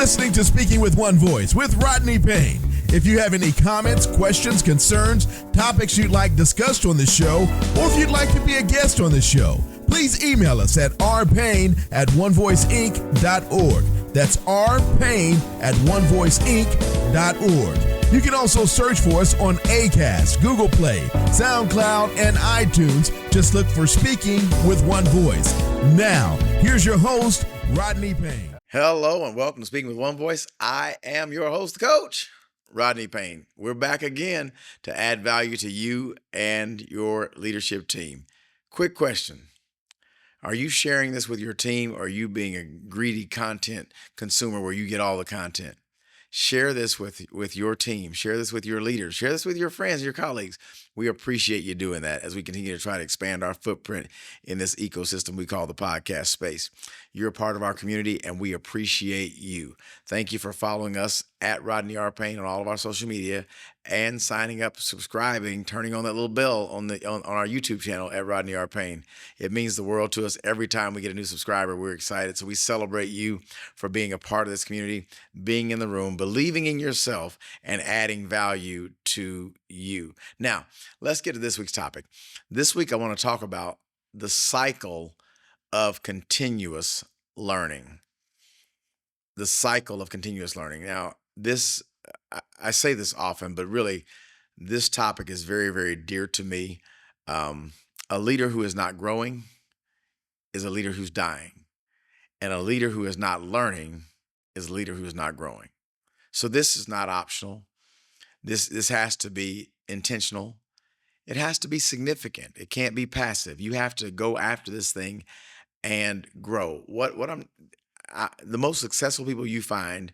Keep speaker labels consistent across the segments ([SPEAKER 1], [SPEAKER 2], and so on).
[SPEAKER 1] listening to Speaking with One Voice with Rodney Payne. If you have any comments, questions, concerns, topics you'd like discussed on the show, or if you'd like to be a guest on the show, please email us at rpayne@onevoiceinc.org. That's rpayne@onevoiceinc.org. You can also search for us on Acast, Google Play, SoundCloud, and iTunes. Just look for Speaking with One Voice. Now, here's your host, Rodney Payne.
[SPEAKER 2] Hello and welcome to Speaking with One Voice. I am your host, the coach, Rodney Payne. We're back again to add value to you and your leadership team. Quick question. Are you sharing this with your team, or are you being a greedy content consumer where you get all the content? Share this with your team. Share this with your leaders. Share this with your friends, your colleagues. We appreciate you doing that as we continue to try to expand our footprint in this ecosystem we call the podcast space. You're a part of our community, and we appreciate you. Thank you for following us at Rodney R. Payne on all of our social media, and signing up, subscribing, turning on that little bell on our YouTube channel at Rodney R. Payne. It means the world to us. Every time we get a new subscriber, we're excited. So we celebrate you for being a part of this community, being in the room, believing in yourself, and adding value to you. Now, let's get to this week's topic. This week, I want to talk about the cycle of continuous learning. The cycle of continuous learning. Now, I say this often, but really, this topic is very, very dear to me. A leader who is not growing is a leader who's dying. And a leader who is not learning is a leader who is not growing. So this is not optional. This has to be intentional. It has to be significant. It can't be passive. You have to go after this thing and grow. The most successful people you find,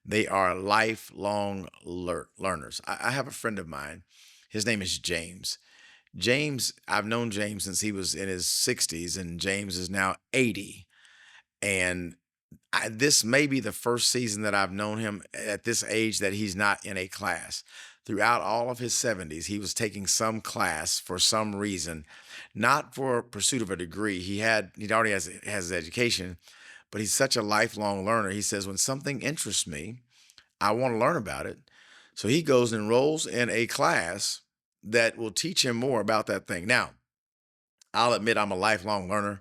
[SPEAKER 2] they are lifelong learners. I have a friend of mine. His name is James. I've known James since he was in his 60s, and James is now 80. And this may be the first season that I've known him at this age that he's not in a class. Throughout all of his 70s, he was taking some class for some reason, not for pursuit of a degree. He already has his education, but he's such a lifelong learner. He says, when something interests me, I want to learn about it. So he goes and enrolls in a class that will teach him more about that thing. Now, I'll admit I'm a lifelong learner,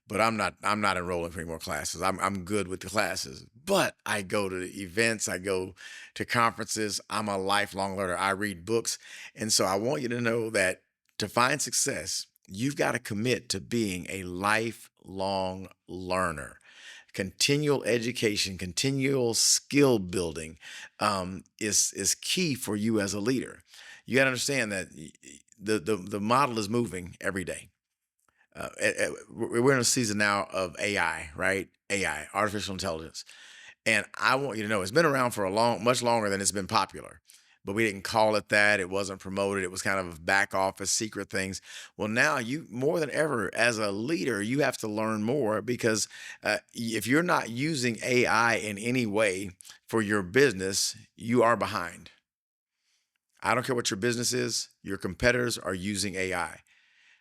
[SPEAKER 2] but I'm not enrolling for any more classes. I'm good with the classes, but I go to events, I go to conferences. I'm a lifelong learner. I read books. And so I want you to know that to find success, you've got to commit to being a lifelong learner. Continual education, continual skill building is key for you as a leader. You got to understand that the model is moving every day. We're in a season now of AI, right? AI, artificial intelligence. And I want you to know it's been around for much longer than it's been popular. But we didn't call it that. It wasn't promoted. It was kind of back office secret things. Well, now you more than ever as a leader, you have to learn more, because if you're not using AI in any way for your business, you are behind. I don't care what your business is. Your competitors are using AI.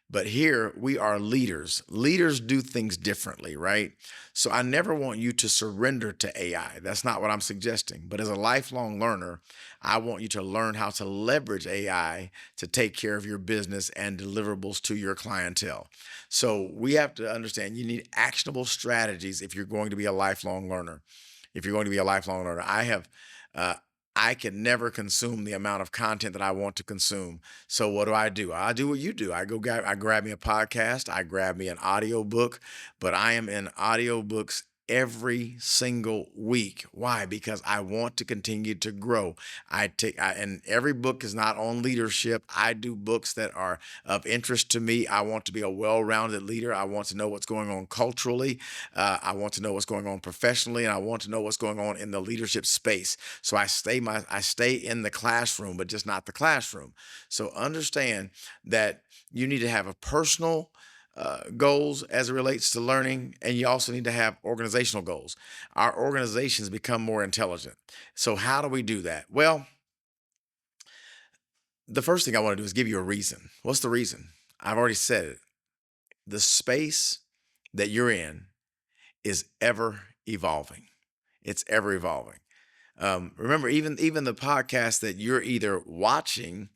[SPEAKER 2] But here we are leaders. Leaders do things differently, right? So I never want you to surrender to AI. That's not what I'm suggesting. But as a lifelong learner, I want you to learn how to leverage AI to take care of your business and deliverables to your clientele. So we have to understand you need actionable strategies if you're going to be a lifelong learner. I can never consume the amount of content that I want to consume. So what do? I do what you do. I grab me a podcast, I grab me an audio book, but I am in audiobooks every single week. Why? Because I want to continue to grow. And every book is not on leadership. I do books that are of interest to me. I want to be a well-rounded leader. I want to know what's going on culturally. I want to know what's going on professionally, and I want to know what's going on in the leadership space. So I stay in the classroom, but just not the classroom. So understand that you need to have a personal goals as it relates to learning, and you also need to have organizational goals. Our organizations become more intelligent. So how do we do that? Well, the first thing I want to do is give you a reason. What's the reason? I've already said it. The space that you're in is ever evolving. It's ever evolving. Remember, even the podcast that you're either watching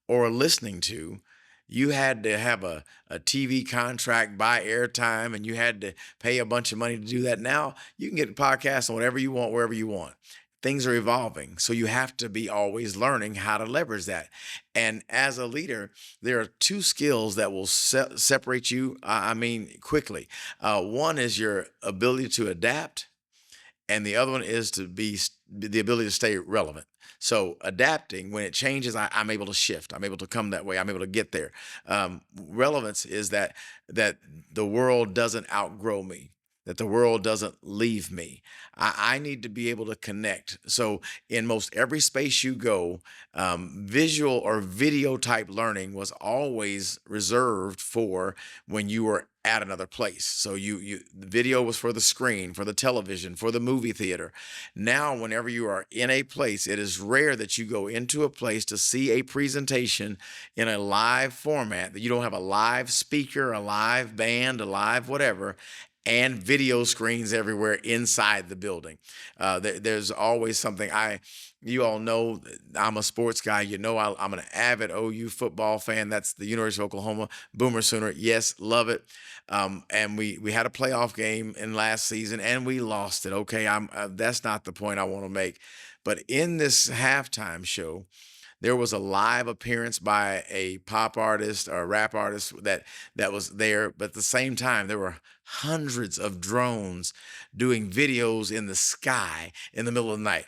[SPEAKER 2] or listening to, you had to have a TV contract, buy airtime, and you had to pay a bunch of money to do that. Now you can get podcasts on whatever you want, wherever you want. Things are evolving. So you have to be always learning how to leverage that. And as a leader, there are two skills that will separate you, quickly. One is your ability to adapt, and the other one is to be the ability to stay relevant. So adapting, when it changes, I'm able to shift. I'm able to come that way. I'm able to get there. Relevance is that the world doesn't outgrow me, that the world doesn't leave me. I need to be able to connect. So in most every space you go, visual or video type learning was always reserved for when you were at another place. So the video was for the screen, for the television, for the movie theater. Now, whenever you are in a place, it is rare that you go into a place to see a presentation in a live format, that you don't have a live speaker, a live band, a live whatever, and video screens everywhere inside the building. There's always something. You all know I'm a sports guy. You know I'm an avid OU football fan. That's the University of Oklahoma Boomer Sooner. Yes, love it. And we had a playoff game in last season and we lost it. Okay, that's not the point I want to make. But in this halftime show, there was a live appearance by a pop artist or a rap artist that was there, but at the same time, there were hundreds of drones doing videos in the sky in the middle of the night.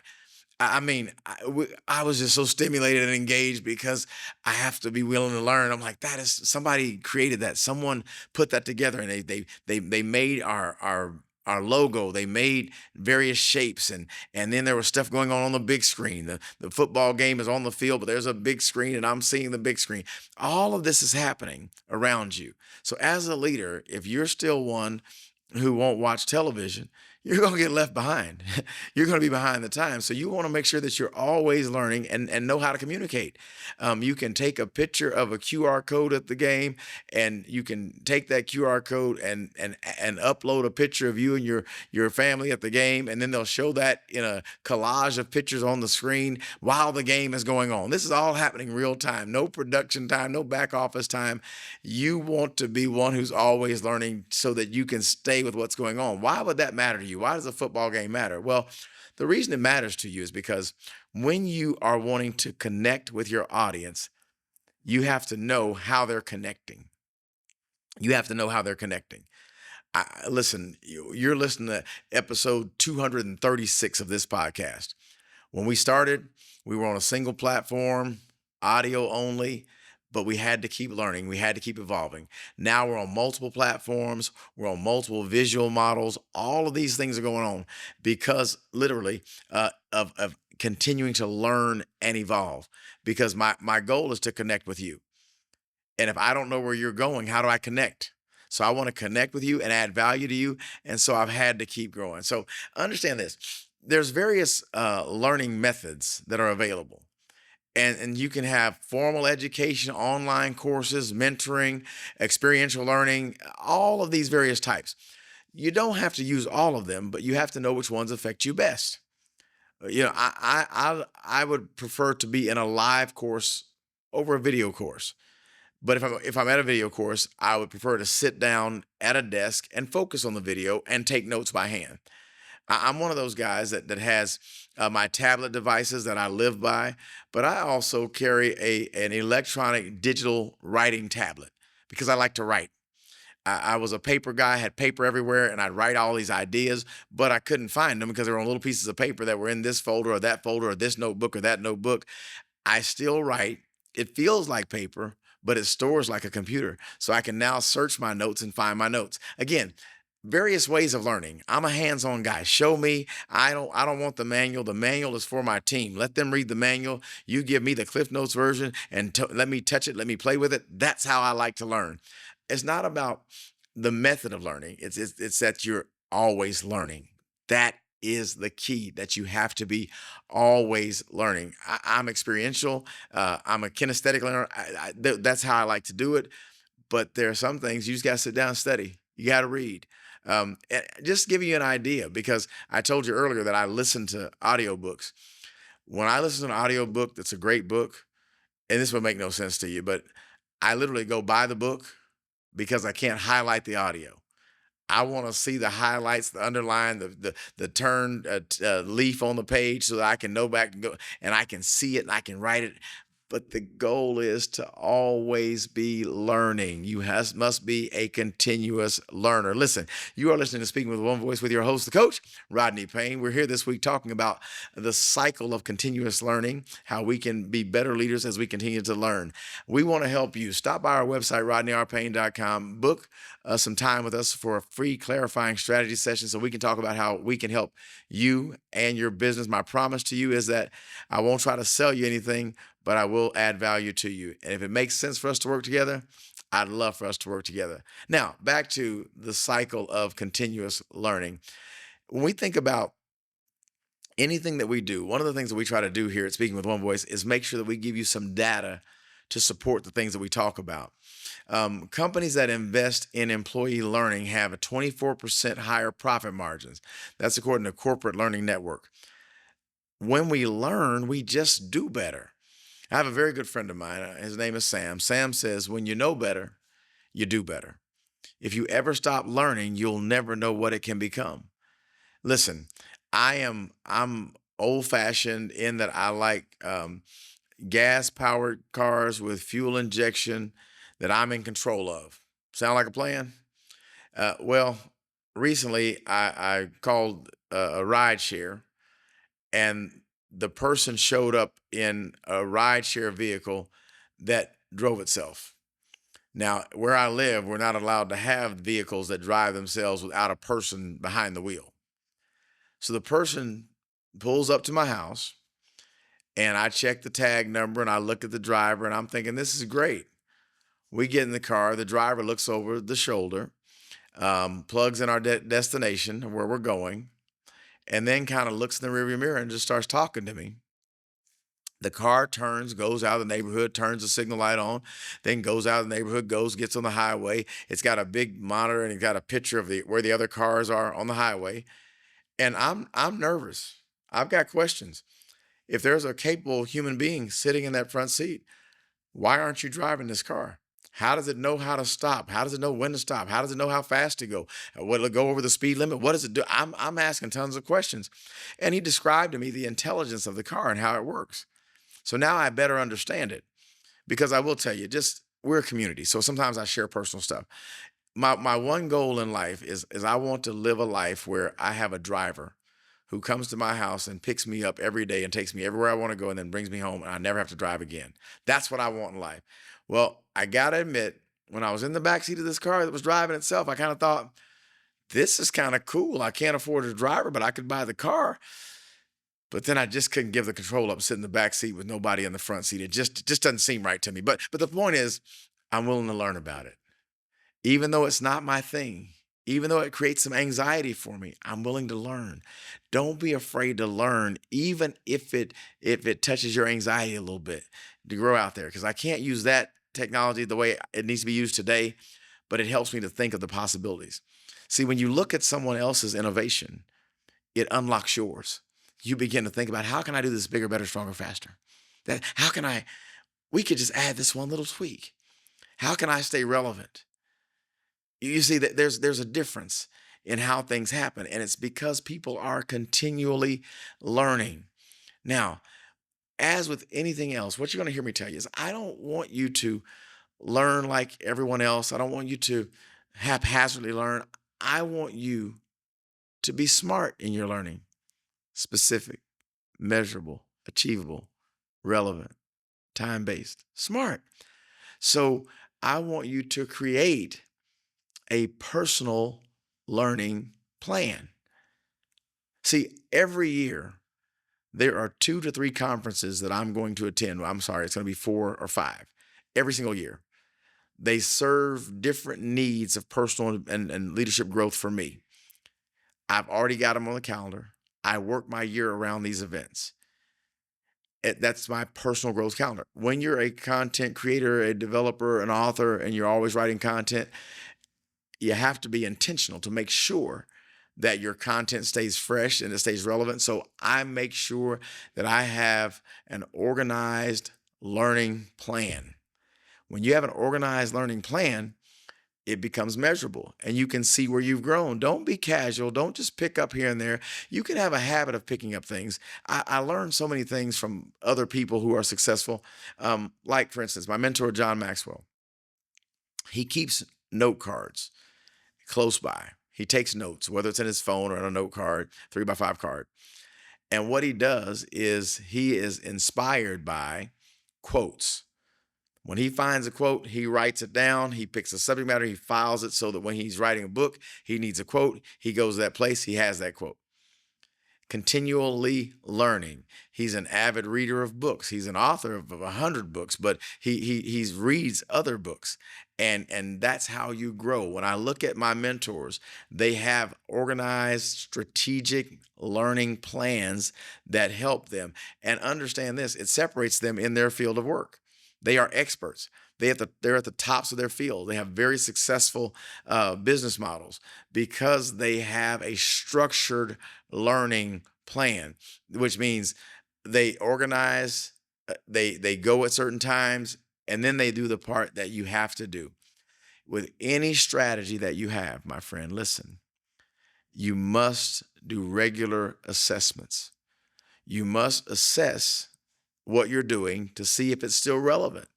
[SPEAKER 2] I was just so stimulated and engaged because I have to be willing to learn. I'm like, that is somebody created that. Someone put that together, and they made our logo. They made various shapes, and then there was stuff going on the big screen. The football game is on the field, but there's a big screen, and I'm seeing the big screen. All of this is happening around you. So as a leader, if you're still one who won't watch television, you're going to get left behind. You're going to be behind the times. So you want to make sure that you're always learning and know how to communicate. You can take a picture of a QR code at the game, and you can take that QR code and upload a picture of you and your family at the game, and then they'll show that in a collage of pictures on the screen while the game is going on. This is all happening real time. No production time, no back office time. You want to be one who's always learning so that you can stay with what's going on. Why would that matter to you? Why does a football game matter? Well, the reason it matters to you is because when you are wanting to connect with your audience, you have to know how they're connecting. You have to know how they're connecting. Listen, you're listening to episode 236 of this podcast. When we started, we were on a single platform, audio only, but we had to keep learning. We had to keep evolving. Now we're on multiple platforms. We're on multiple visual models. All of these things are going on because literally of continuing to learn and evolve, because my goal is to connect with you. And if I don't know where you're going, how do I connect? So I want to connect with you and add value to you. And so I've had to keep growing. So understand this. There's various learning methods that are available. And you can have formal education, online courses, mentoring, experiential learning, all of these various types. You don't have to use all of them, but you have to know which ones affect you best. I would prefer to be in a live course over a video course. But if I'm at a video course, I would prefer to sit down at a desk and focus on the video and take notes by hand. I'm one of those guys that has my tablet devices that I live by, but I also carry an electronic digital writing tablet because I like to write. I was a paper guy, had paper everywhere, and I'd write all these ideas, but I couldn't find them because they were on little pieces of paper that were in this folder or this notebook or that notebook. I still write. It feels like paper, but it stores like a computer. So I can now search my notes and find my notes. Again, various ways of learning. I'm a hands-on guy. Show me. I don't want the manual. The manual is for my team. Let them read the manual. You give me the Cliff Notes version and let me touch it. Let me play with it. That's how I like to learn. It's not about the method of learning. It's that you're always learning. That is the key, that you have to be always learning. I'm experiential. I'm a kinesthetic learner. That's how I like to do it. But there are some things you just got to sit down and study. You got to read. And just giving you an idea, because I told you earlier that I listen to audiobooks. When I listen to an audiobook that's a great book, and this will make no sense to you, but I literally go buy the book because I can't highlight the audio. I want to see the highlights, the underline, the turned leaf on the page, so that I can know back and go and I can see it and I can write it. But the goal is to always be learning. Must be a continuous learner. Listen, you are listening to Speaking with One Voice with your host, the coach, Rodney Payne. We're here this week talking about the cycle of continuous learning, how we can be better leaders as we continue to learn. We want to help you. Stop by our website, rodneyrpayne.com. Book some time with us for a free clarifying strategy session so we can talk about how we can help you and your business. My promise to you is that I won't try to sell you anything, but I will add value to you. And if it makes sense for us to work together, I'd love for us to work together. Now, back to the cycle of continuous learning. When we think about anything that we do, one of the things that we try to do here at Speaking with One Voice is make sure that we give you some data to support the things that we talk about. Companies that invest in employee learning have a 24% higher profit margins. That's according to Corporate Learning Network. When we learn, we just do better. I have a very good friend of mine. His name is Sam. Sam says, when you know better, you do better. If you ever stop learning, you'll never know what it can become. Listen, I'm old fashioned in that I like gas powered cars with fuel injection that I'm in control of. Sound like a plan? Well, recently I called a ride share, and the person showed up in a rideshare vehicle that drove itself. Now, where I live, we're not allowed to have vehicles that drive themselves without a person behind the wheel. So the person pulls up to my house, and I check the tag number and I look at the driver, and I'm thinking, this is great. We get in the car, the driver looks over the shoulder, plugs in our destination where we're going, and then kind of looks in the rearview mirror and just starts talking to me. The car turns, goes out of the neighborhood, turns the signal light on, then goes out of the neighborhood, gets on the highway. It's got a big monitor and it's got a picture of where the other cars are on the highway. And I'm nervous. I've got questions. If there's a capable human being sitting in that front seat, why aren't you driving this car? How does it know how to stop? How does it know when to stop? How does it know how fast to go? Will it go over the speed limit? What does it do? I'm asking tons of questions. And he described to me the intelligence of the car and how it works. So now I better understand it, because I will tell you, we're a community. So sometimes I share personal stuff. My one goal in life is I want to live a life where I have a driver who comes to my house and picks me up every day and takes me everywhere I want to go and then brings me home, and I never have to drive again. That's what I want in life. Well, I got to admit, when I was in the backseat of this car that was driving itself, I kind of thought, this is kind of cool. I can't afford a driver, but I could buy the car. But then I just couldn't give the control up, sit in the back seat with nobody in the front seat. It just doesn't seem right to me. But the point is, I'm willing to learn about it. Even though it's not my thing, even though it creates some anxiety for me, I'm willing to learn. Don't be afraid to learn, even if it touches your anxiety a little bit, to grow out there. Because I can't use that technology the way it needs to be used today, but it helps me to think of the possibilities. See, when you look at someone else's innovation, it unlocks yours. You begin to think about, how can I do this bigger, better, stronger, faster? We could just add this one little tweak. How can I stay relevant? You see that there's a difference in how things happen, and it's because people are continually learning. Now, as with anything else, what you're going to hear me tell you is, I don't want you to learn like everyone else. I don't want you to haphazardly learn. I want you to be smart in your learning. Specific, measurable, achievable, relevant, time-based, smart. So I want you to create a personal learning plan. See, every year there are 2 to 3 conferences that I'm going to attend. I'm sorry, it's going to be 4 or 5 every single year. They serve different needs of personal and leadership growth for me. I've already got them on the calendar. I work my year around these events. That's my personal growth calendar. When you're a content creator, a developer, an author, and you're always writing content, you have to be intentional to make sure that your content stays fresh and it stays relevant. So I make sure that I have an organized learning plan. When you have an organized learning plan, it becomes measurable and you can see where you've grown. Don't be casual. Don't just pick up here and there. You can have a habit of picking up things. I learned so many things from other people who are successful. Like, for instance, my mentor, John Maxwell, he keeps note cards close by. He takes notes, whether it's in his phone or on a note card, 3x5 card. And what he does is he is inspired by quotes. When he finds a quote, he writes it down. He picks a subject matter. He files it so that when he's writing a book, he needs a quote. He goes to that place. He has that quote. Continually learning. He's an avid reader of books. He's an author of 100 books, but he reads other books. And that's how you grow. When I look at my mentors, they have organized, strategic learning plans that help them. And understand this, it separates them in their field of work. They are experts. They're at the tops of their field. They have very successful business models because they have a structured learning plan, which means they organize, they go at certain times, and then they do the part that you have to do. With any strategy that you have, my friend, listen, you must do regular assessments. You must assess what you're doing to see if it's still relevant,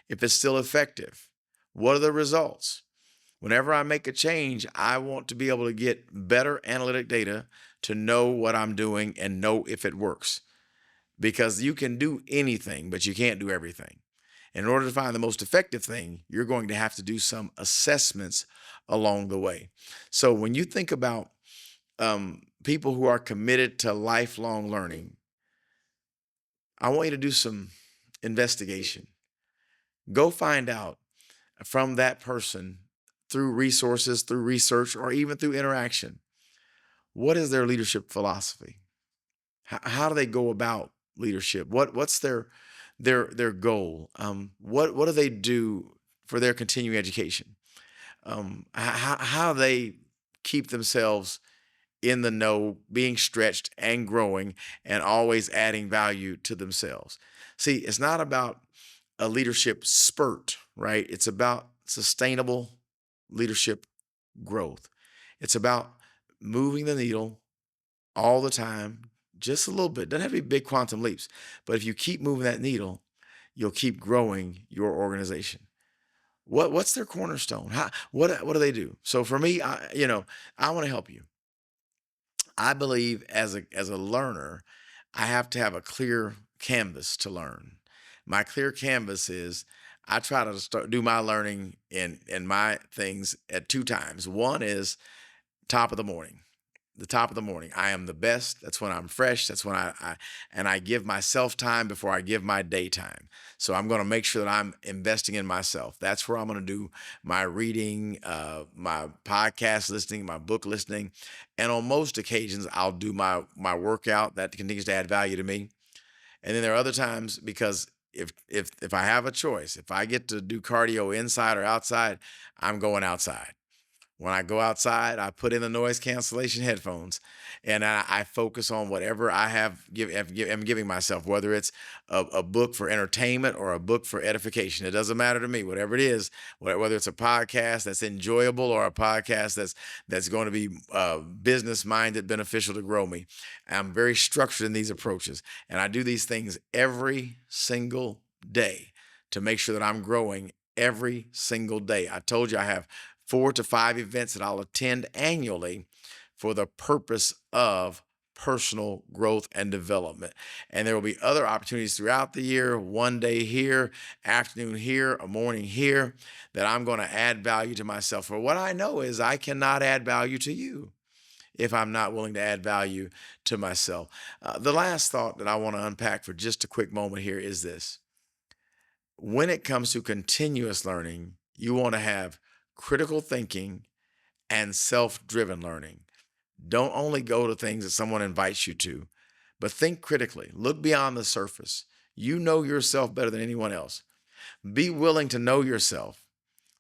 [SPEAKER 2] if it's still effective. What are the results? Whenever I make a change, I want to be able to get better analytic data to know what I'm doing and know if it works. Because you can do anything, but you can't do everything. In order to find the most effective thing, you're going to have to do some assessments along the way. So when you think about people who are committed to lifelong learning, I want you to do some investigation. Go find out from that person through resources, through research, or even through interaction. What is their leadership philosophy? How do they go about leadership? What's their goal? What do they do for their continuing education? How do they keep themselves in the know, being stretched and growing and always adding value to themselves? See, it's not about a leadership spurt, right? It's about sustainable leadership growth. It's about moving the needle all the time, just a little bit. Doesn't have to be big quantum leaps, but if you keep moving that needle, you'll keep growing your organization. What's their cornerstone? What do they do? So for me, I want to help you. I believe as a learner, I have to have a clear canvas to learn. My clear canvas is I try to do my learning in my things at 2 times. One is top of the morning. The top of the morning. I am the best. That's when I'm fresh. That's when I give myself time before I give my daytime. So I'm going to make sure that I'm investing in myself. That's where I'm going to do my reading, my podcast listening, my book listening. And on most occasions, I'll do my workout that continues to add value to me. And then there are other times, because if I have a choice, if I get to do cardio inside or outside, I'm going outside. When I go outside, I put in the noise cancellation headphones and I focus on whatever I am giving myself, whether it's a book for entertainment or a book for edification. It doesn't matter to me, whatever it is, whether it's a podcast that's enjoyable or a podcast that's going to be business-minded, beneficial to grow me. I'm very structured in these approaches, and I do these things every single day to make sure that I'm growing every single day. I told you I have 4 to 5 events that I'll attend annually for the purpose of personal growth and development. And there will be other opportunities throughout the year, one day here, afternoon here, a morning here, that I'm going to add value to myself. For what I know is I cannot add value to you if I'm not willing to add value to myself. The last thought that I want to unpack for just a quick moment here is this. When it comes to continuous learning, you want to have critical thinking and self-driven learning. Don't only go to things that someone invites you to, but think critically. Look beyond the surface. You know yourself better than anyone else. Be willing to know yourself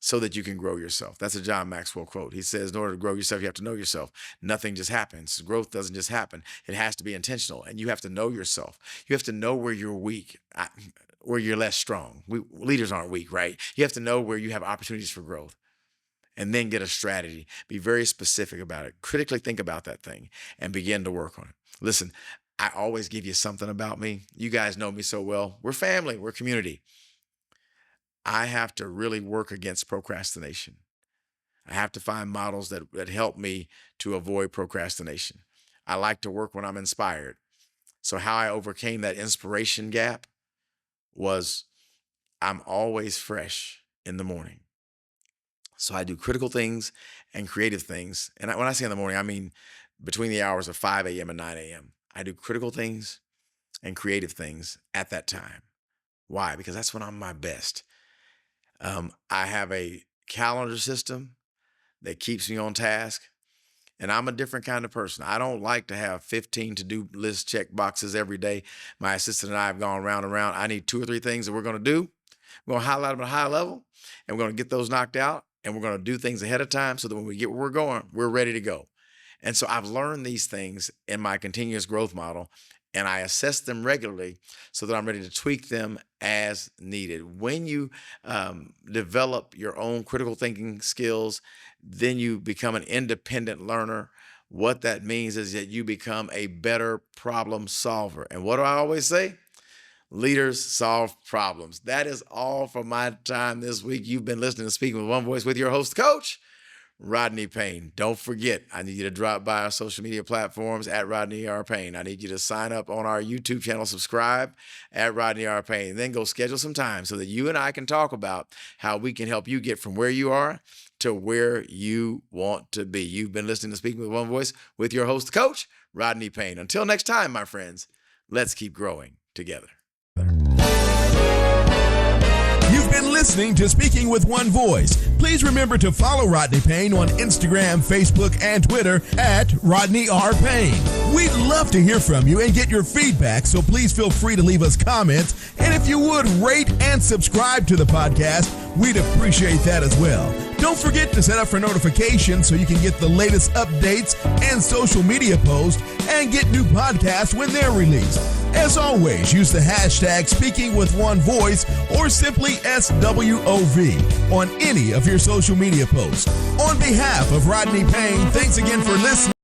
[SPEAKER 2] so that you can grow yourself. That's a John Maxwell quote. He says, in order to grow yourself, you have to know yourself. Nothing just happens. Growth doesn't just happen. It has to be intentional, and you have to know yourself. You have to know where you're weak, where you're less strong. Leaders aren't weak, right? You have to know where you have opportunities for growth, and then get a strategy. Be very specific about it. Critically think about that thing and begin to work on it. Listen, I always give you something about me. You guys know me so well. We're family. We're community. I have to really work against procrastination. I have to find models that help me to avoid procrastination. I like to work when I'm inspired. So how I overcame that inspiration gap was I'm always fresh in the morning. So I do critical things and creative things. And when I say in the morning, I mean between the hours of 5 a.m. and 9 a.m. I do critical things and creative things at that time. Why? Because that's when I'm my best. I have a calendar system that keeps me on task, and I'm a different kind of person. I don't like to have 15 to-do list check boxes every day. My assistant and I have gone round and round. I need 2 or 3 things that we're going to do. We're going to highlight them at a high level, and we're going to get those knocked out, and we're going to do things ahead of time so that when we get where we're going, we're ready to go. And so I've learned these things in my continuous growth model, and I assess them regularly so that I'm ready to tweak them as needed. When you develop your own critical thinking skills, then you become an independent learner. What that means is that you become a better problem solver. And what do I always say? Leaders solve problems. That is all for my time this week. You've been listening to Speaking with One Voice with your host, Coach Rodney Payne. Don't forget, I need you to drop by our social media platforms at Rodney R. Payne. I need you to sign up on our YouTube channel, subscribe at Rodney R. Payne, and then go schedule some time so that you and I can talk about how we can help you get from where you are to where you want to be. You've been listening to Speaking with One Voice with your host, Coach Rodney Payne. Until next time, my friends, let's keep growing together.
[SPEAKER 1] You've been listening to Speaking with One Voice. Please remember to follow Rodney Payne on Instagram, Facebook, and Twitter at Rodney R. Payne. We'd love to hear from you and get your feedback, so please feel free to leave us comments. And if you would, rate and subscribe to the podcast, we'd appreciate that as well. Don't forget to set up for notifications so you can get the latest updates and social media posts and get new podcasts when they're released. As always, use the hashtag Speaking with One Voice or simply SWOV on any of your social media posts. On behalf of Rodney Payne, thanks again for listening.